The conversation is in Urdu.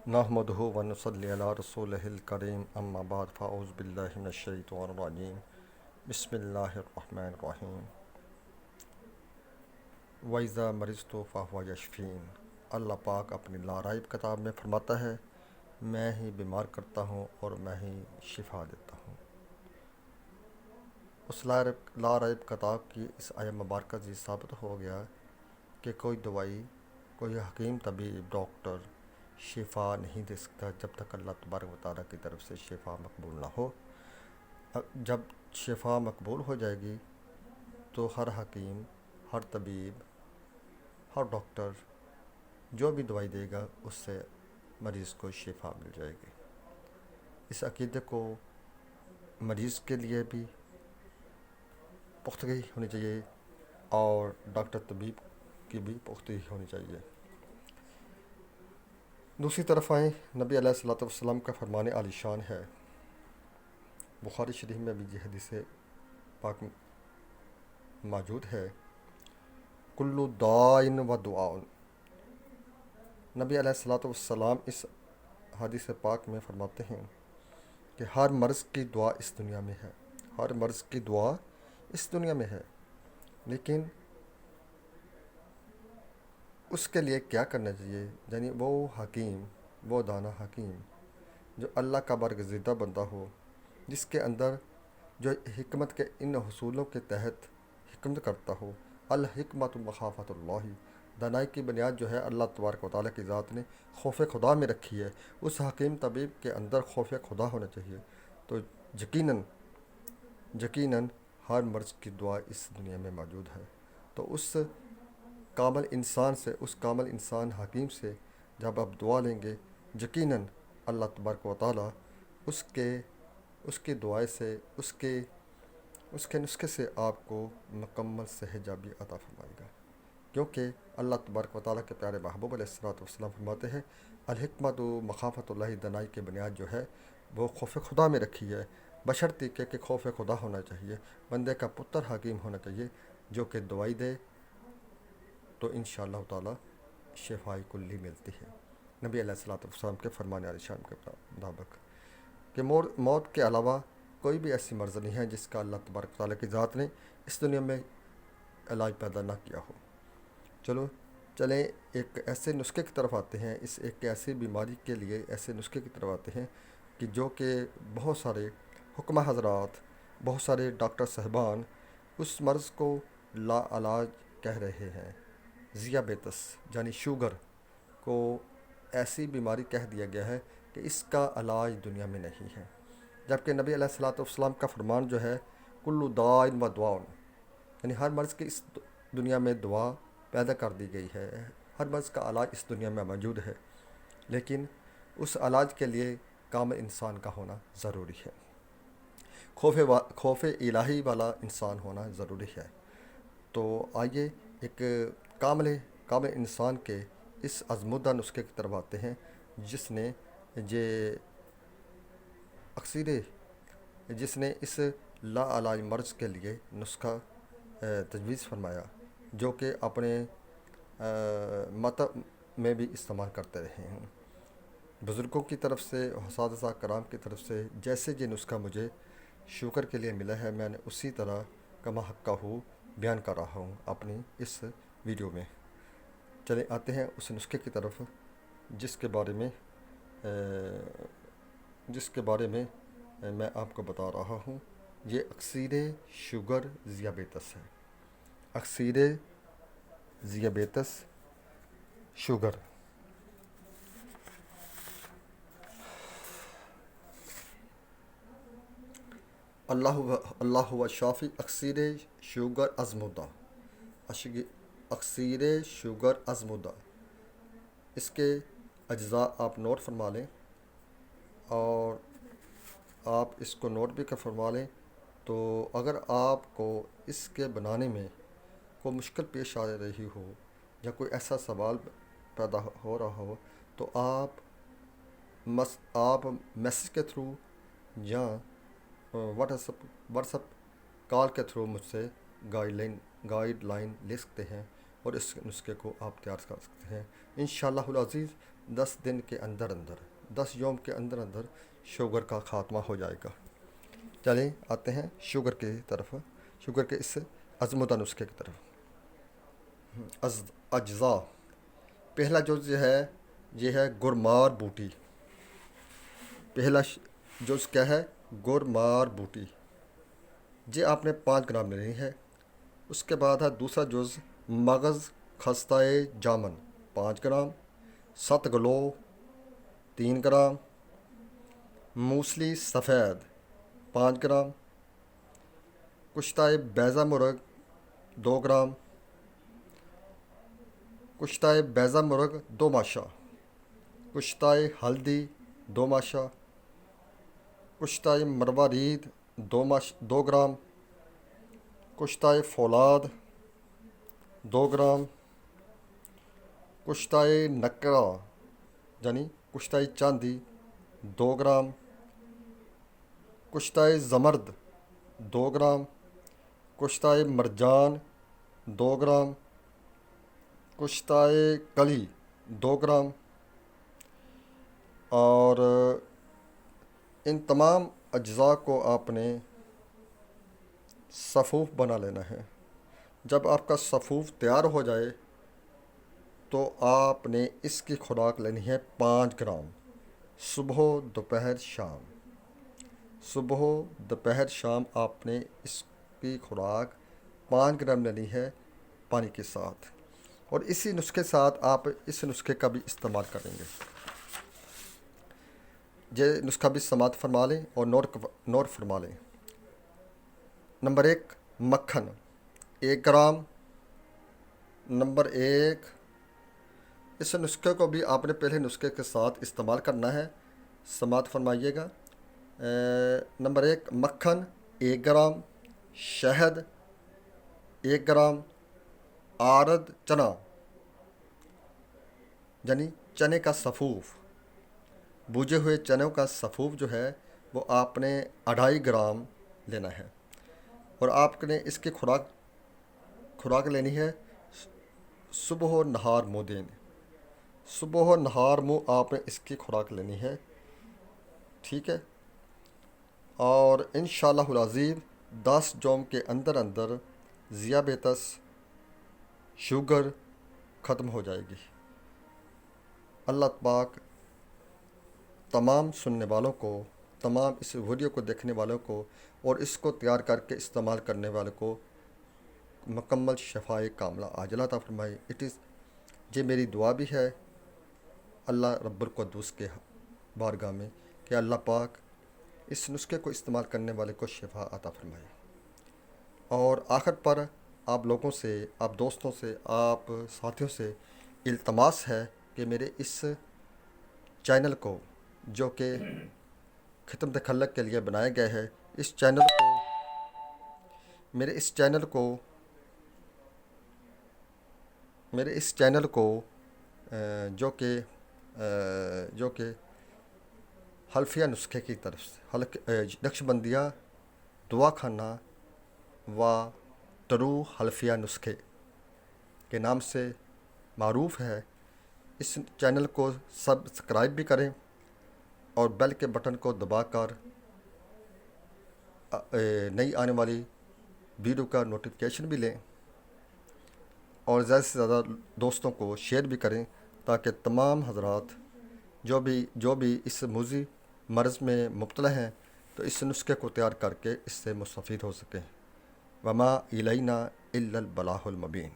نحمدہ ونصلی علی رسولہ الکریم اما بعد فاعوذ باللہ من الشیطان الرجیم بسم اللہ الرحمن الرحیم وَإِذَا مَرِضْتُ فَهُوَ يَشْفِينِ۔ اللہ پاک اپنی لارائب کتاب میں فرماتا ہے، میں ہی بیمار کرتا ہوں اور میں ہی شفا دیتا ہوں۔ اس لارائب کتاب کی اس آیہ مبارکہ سے ثابت ہو گیا کہ کوئی دوائی، کوئی حکیم، طبیب، ڈاکٹر شفا نہیں دے سکتا جب تک اللہ تبارک و تعالیٰ کی طرف سے شفا مقبول نہ ہو۔ جب شفا مقبول ہو جائے گی تو ہر حکیم، ہر طبیب، ہر ڈاکٹر جو بھی دوائی دے گا اس سے مریض کو شفا مل جائے گی۔ اس عقیدے کو مریض کے لیے بھی پختگی ہونی چاہیے اور ڈاکٹر طبیب کی بھی پختگی ہونی چاہیے۔ دوسری طرف آئیں، نبی علیہ الصلوۃ والسلام کا فرمان عالی شان ہے، بخاری شریف میں بھی یہ حدیث پاک موجود ہے، کل داء و دعاء۔ نبی علیہ الصلوۃ والسلام اس حدیث پاک میں فرماتے ہیں کہ ہر مرض کی دعا اس دنیا میں ہے، ہر مرض کی دعا اس دنیا میں ہے، لیکن اس کے لیے کیا کرنا چاہیے؟ یعنی وہ حکیم، وہ دانا حکیم جو اللہ کا برگزیدہ بندہ ہو، جس کے اندر جو حکمت کے ان حصولوں کے تحت حکمت کرتا ہو، الحکمت مخافت اللہ، دانائی کی بنیاد جو ہے اللہ تبارک و تعالیٰ کی ذات نے خوف خدا میں رکھی ہے، اس حکیم طبیب کے اندر خوف خدا ہونا چاہیے، تو یقیناً ہر مرض کی دعا اس دنیا میں موجود ہے۔ تو اس کامل انسان سے، اس کامل انسان حکیم سے جب آپ دعا لیں گے، یقیناً اللہ تبارک و تعالیٰ اس کی دعائیں سے، اس کے نسخے سے آپ کو مکمل صحت یابی عطا فرمائے گا، کیونکہ اللہ تبارک و تعالیٰ کے پیارے محبوب علیہ الصلوۃ والسلام فرماتے ہیں، الحکمت و مخافت اللہ، دانائی کی بنیاد جو ہے وہ خوف خدا میں رکھی ہے، بشرطی کہ خوف خدا ہونا چاہیے، بندے کا پتر حکیم ہونا چاہیے جو کہ دوائی دے تو انشاءاللہ تعالیٰ شفاء کلی ملتی ہے۔ نبی علیہ الصلوۃ والسلام کے فرمان عالی شان کے مطابق کہ موت کے علاوہ کوئی بھی ایسی مرض نہیں ہے جس کا اللہ تبارک و تعالیٰ کی ذات نے اس دنیا میں علاج پیدا نہ کیا ہو۔ چلیں ایک ایسے نسخے کی طرف آتے ہیں، ایک ایسی بیماری کے لیے ایسے نسخے کی طرف آتے ہیں کہ جو کہ بہت سارے حکمہ حضرات، بہت سارے ڈاکٹر صاحبان اس مرض کو لا علاج کہہ رہے ہیں۔ ذیابیطس یعنی شوگر کو ایسی بیماری کہہ دیا گیا ہے کہ اس کا علاج دنیا میں نہیں ہے، جبکہ نبی علیہ الصلوۃ والسلام کا فرمان جو ہے، کل داء و دعاء، یعنی ہر مرض کی اس دنیا میں دعا پیدا کر دی گئی ہے، ہر مرض کا علاج اس دنیا میں موجود ہے، لیکن اس علاج کے لیے کامل انسان کا ہونا ضروری ہے، خوف الہی والا انسان ہونا ضروری ہے۔ تو آئیے ایک کامل انسان کے اس ازمودہ نسخے کی طرف آتے ہیں، جس نے اس لا علاج مرض کے لیے نسخہ تجویز فرمایا، جو کہ اپنے مطب میں بھی استعمال کرتے رہے ہیں، بزرگوں کی طرف سے، اساتذہ کرام کی طرف سے جیسے یہ نسخہ مجھے شوگر کے لیے ملا ہے، میں نے اسی طرح کما حقہ ہو بیان کر رہا ہوں اپنی اس ویڈیو میں۔ چلے آتے ہیں اس نسخے کی طرف جس کے بارے میں میں آپ کو بتا رہا ہوں۔ یہ اکسیر شوگر ذیابیطس ہے، اکسیر ذیابیطس شوگر۔ اللہ ہوا شافی اکسیر شوگر ازمودہ، اکسیر شوگر ازمودہ، اس کے اجزاء آپ نوٹ فرما لیں، اور آپ اس کو نوٹ بھی کر فرما لیں، تو اگر آپ کو اس کے بنانے میں کوئی مشکل پیش آ رہی ہو یا کوئی ایسا سوال پیدا ہو رہا ہو تو آپ میسج کے تھرو یا واٹس اپ کال کے تھرو مجھ سے گائیڈ لائن لے سکتے ہیں، اور اس نسخے کو آپ تیار کر سکتے ہیں انشاءاللہ العزیز 10 دن کے اندر 10 یوم کے اندر شوگر کا خاتمہ ہو جائے گا۔ چلیں آتے ہیں شوگر کی طرف، شوگر کے اس عظمتہ نسخے کی طرف۔ اجزاء، پہلا جز ہے یہ ہے گرمار بوٹی، پہلا جز کیا ہے؟ گرمار بوٹی، یہ آپ نے 5 گرام لینی ہے۔ اس کے بعد ہے دوسرا جز مغز خستہ جامن 5 گرام، 7 گلو 3 گرام، موسلی سفید 5 گرام، کشتہ بیضہ مرغ 2 گرام، کشتہ بیضہ مرغ 2 ماشا، کشتہ ہلدی 2 ماشا، کشتہ مروارید 2 گرام، کشتہ فولاد 2 گرام، کشتہ نکڑا یعنی کشتہ چاندی 2 گرام، کشتہ زمرد 2 گرام، کشتہ مرجان 2 گرام، کشتہ کلی 2 گرام، اور ان تمام اجزاء کو آپ نے صفوف بنا لینا ہے۔ جب آپ کا صفوف تیار ہو جائے تو آپ نے اس کی خوراک لینی ہے 5 گرام، صبح دوپہر شام، صبح دوپہر شام آپ نے اس کی خوراک 5 گرام لینی ہے پانی کے ساتھ، اور اسی نسخے ساتھ آپ اس نسخے کا بھی استعمال کریں گے۔ یہ نسخہ بھی سماعت فرما لیں اور نوٹ فرما لیں۔ نمبر 1 مکھن 1 گرام، نمبر 1 اس نسخے کو بھی آپ نے پہلے نسخے کے ساتھ استعمال کرنا ہے، سماعت فرمائیے گا۔ نمبر 1 مکھن 1 گرام، شہد 1 گرام، آرد چنا یعنی چنے کا صفوف، بوجے ہوئے چنوں کا صفوف جو ہے وہ آپ نے 2.5 گرام لینا ہے، اور آپ نے اس کی خوراک لینی ہے صبح و نہار مودین، صبح و نہار منہ آپ نے اس کی خوراک لینی ہے، ٹھیک ہے۔ اور انشاءاللہ العظیم 10 یوم کے اندر ذیابیطس شوگر ختم ہو جائے گی۔ اللہ پاک تمام سننے والوں کو، تمام اس ویڈیو کو دیکھنے والوں کو اور اس کو تیار کر کے استعمال کرنے والوں کو مکمل شفائے کاملہ عاجلہ عطا فرمائے۔ یہ میری دعا بھی ہے اللہ رب القدس کے بارگاہ میں کہ اللہ پاک اس نسخے کو استعمال کرنے والے کو شفا عطا فرمائے۔ اور آخر پر آپ لوگوں سے، آپ دوستوں سے، آپ ساتھیوں سے التماس ہے کہ میرے اس چینل کو، جو کہ خدمت خلق کے لیے بنایا گیا ہے، اس چینل کو جو کہ حلفیہ نسخے کی طرف سے نقشبندیہ دعا خانہ و ترو حلفیہ نسخے کے نام سے معروف ہے، اس چینل کو سبسکرائب بھی کریں اور بیل کے بٹن کو دبا کر نئی آنے والی ویڈیو کا نوٹیفیکیشن بھی لیں، اور زیادہ سے زیادہ دوستوں کو شیئر بھی کریں تاکہ تمام حضرات جو بھی اس موذی مرض میں مبتلا ہیں تو اس نسخے کو تیار کر کے اس سے مستفید ہو سکیں۔ وما الینا الا البلاغ المبین۔